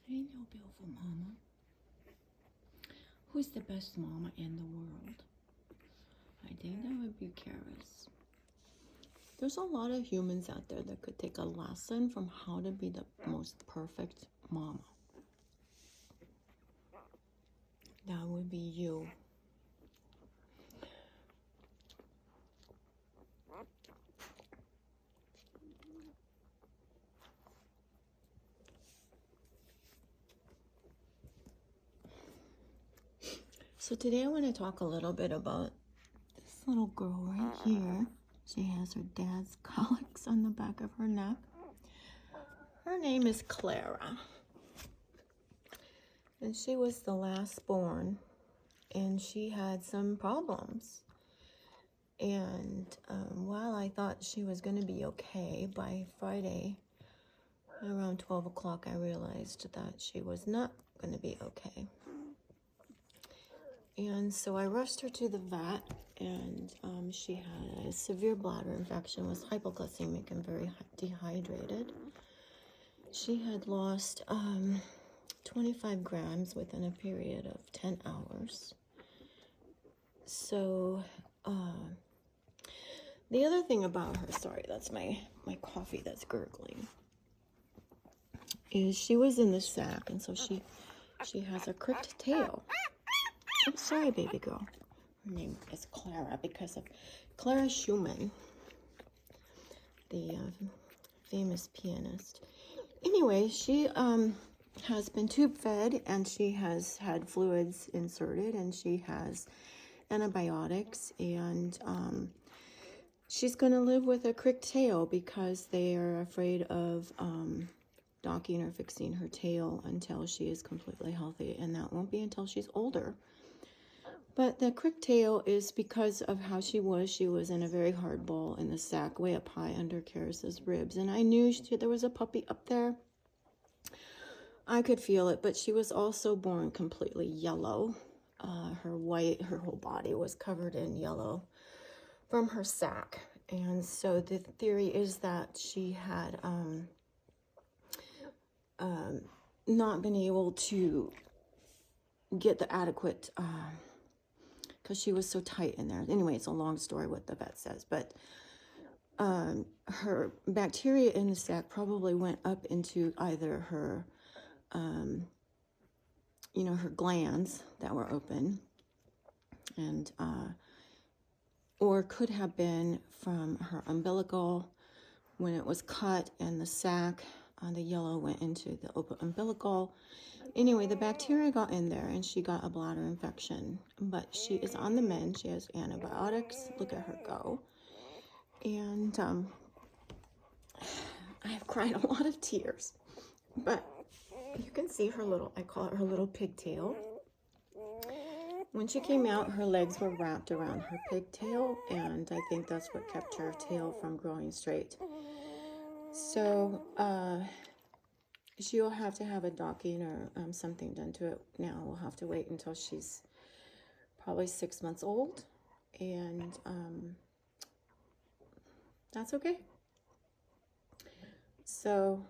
Ain't no beautiful mama. Who's the best mama in the world? I think that would be Cara's. There's a lot of humans out there that could take a lesson from how to be the most perfect mama. That would be you. So today I want to talk a little bit about this little girl right here. She has her dad's colics on the back of her neck. Her name is Clara. And she was the last born. And she had some problems. And while I thought she was going to be okay, by Friday around 12 o'clock, I realized that she was not going to be okay. And so I rushed her to the vet, and she had a severe bladder infection, was hypoglycemic and very dehydrated. She had lost 25 grams within a period of 10 hours. So the other thing about her, sorry, that's my coffee that's gurgling, is she was in the sack, and so she has a cricked tail. I'm sorry, baby girl. Her name is Clara because of Clara Schumann, the famous pianist. Anyway, she has been tube fed, and she has had fluids inserted, and she has antibiotics, and she's going to live with a cricked tail because they are afraid of docking or fixing her tail until she is completely healthy, and that won't be until she's older. But the crick tail is because of how she was. She was in a very hard bowl in the sack, way up high under Karis's ribs. And I knew there was a puppy up there. I could feel it, but she was also born completely yellow. Her whole body was covered in yellow from her sack. And so the theory is that she had not been able to get the adequate... because she was so tight in there. Anyway, it's a long story what the vet says, but her bacteria in the sac probably went up into either her, her glands that were open, and or could have been from her umbilical when it was cut, and the sac, the yellow went into the open umbilical. Anyway, the bacteria got in there, and she got a bladder infection. But she is on the mend. She has antibiotics. Look at her go. And I have cried a lot of tears. But you can see her little, I call it her little pigtail. When she came out, her legs were wrapped around her pigtail, and I think that's what kept her tail from growing straight. So, she'll have to have a docking or something done to it now. We'll have to wait until she's probably 6 months old, and that's okay. So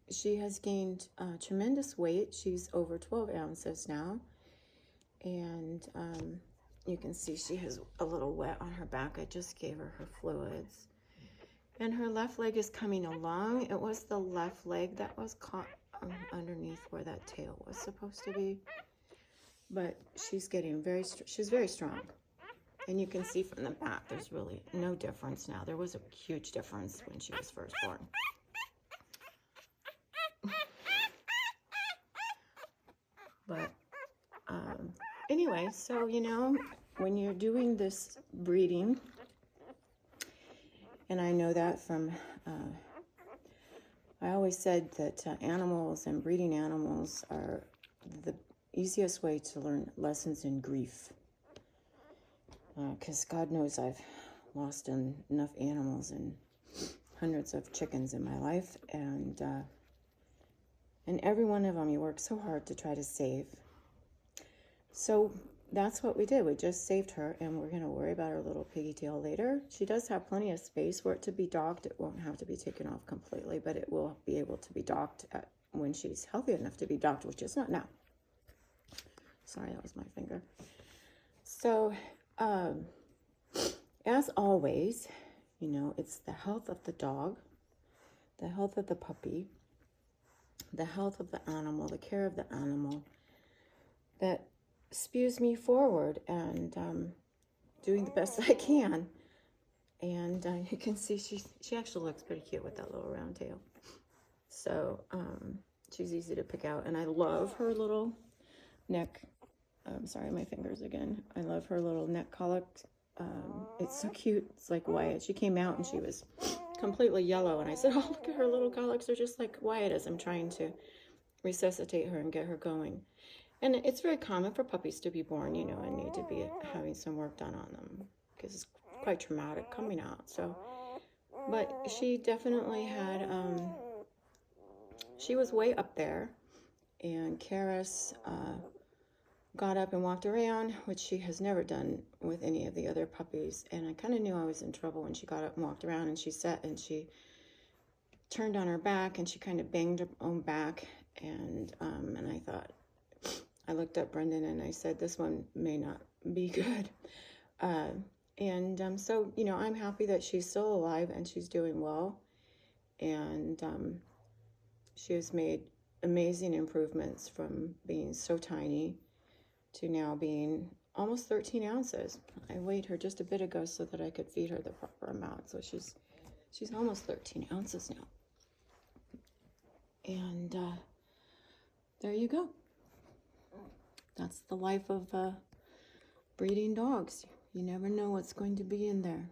she has gained tremendous weight. She's over 12 ounces now, and you can see she has a little wet on her back. I just gave her fluids. And her left leg is coming along. It was the left leg that was caught underneath where that tail was supposed to be. But she's getting she's very strong. And you can see from the back, there's really no difference now. There was a huge difference when she was first born. But anyway, so, when you're doing this breeding, and I know that from, I always said that animals and breeding animals are the easiest way to learn lessons in grief. Because God knows I've lost enough animals and hundreds of chickens in my life. And every one of them you work so hard to try to save. So that's what we did. We just saved her, and we're going to worry about her little piggy tail later. She does have plenty of space for it to be docked. It won't have to be taken off completely, but it will be able to be docked at when she's healthy enough to be docked, which is not now. Sorry, that was my finger. So, as always, you know, it's the health of the dog, the health of the puppy, the health of the animal, the care of the animal that spews me forward, and doing the best I can. And you can see she actually looks pretty cute with that little round tail. So she's easy to pick out, and I love her little neck. Sorry, my fingers again. I love her little neck colic. It's so cute. It's like Wyatt. She came out and she was completely yellow, and I said, "Oh, look at her little colics. They're just like Wyatt as I'm trying to resuscitate her and get her going." And it's very common for puppies to be born, you know, and need to be having some work done on them because it's quite traumatic coming out. So, but she definitely had, she was way up there, and Karis got up and walked around, which she has never done with any of the other puppies. And I kind of knew I was in trouble when she got up and walked around, and she sat and she turned on her back and she kind of banged her own back. And I thought, I looked up Brendan and I said, this one may not be good. So, you know, I'm happy that she's still alive and she's doing well. And she has made amazing improvements from being so tiny to now being almost 13 ounces. I weighed her just a bit ago so that I could feed her the proper amount. So she's almost 13 ounces now. And there you go. That's the life of breeding dogs. You never know what's going to be in there.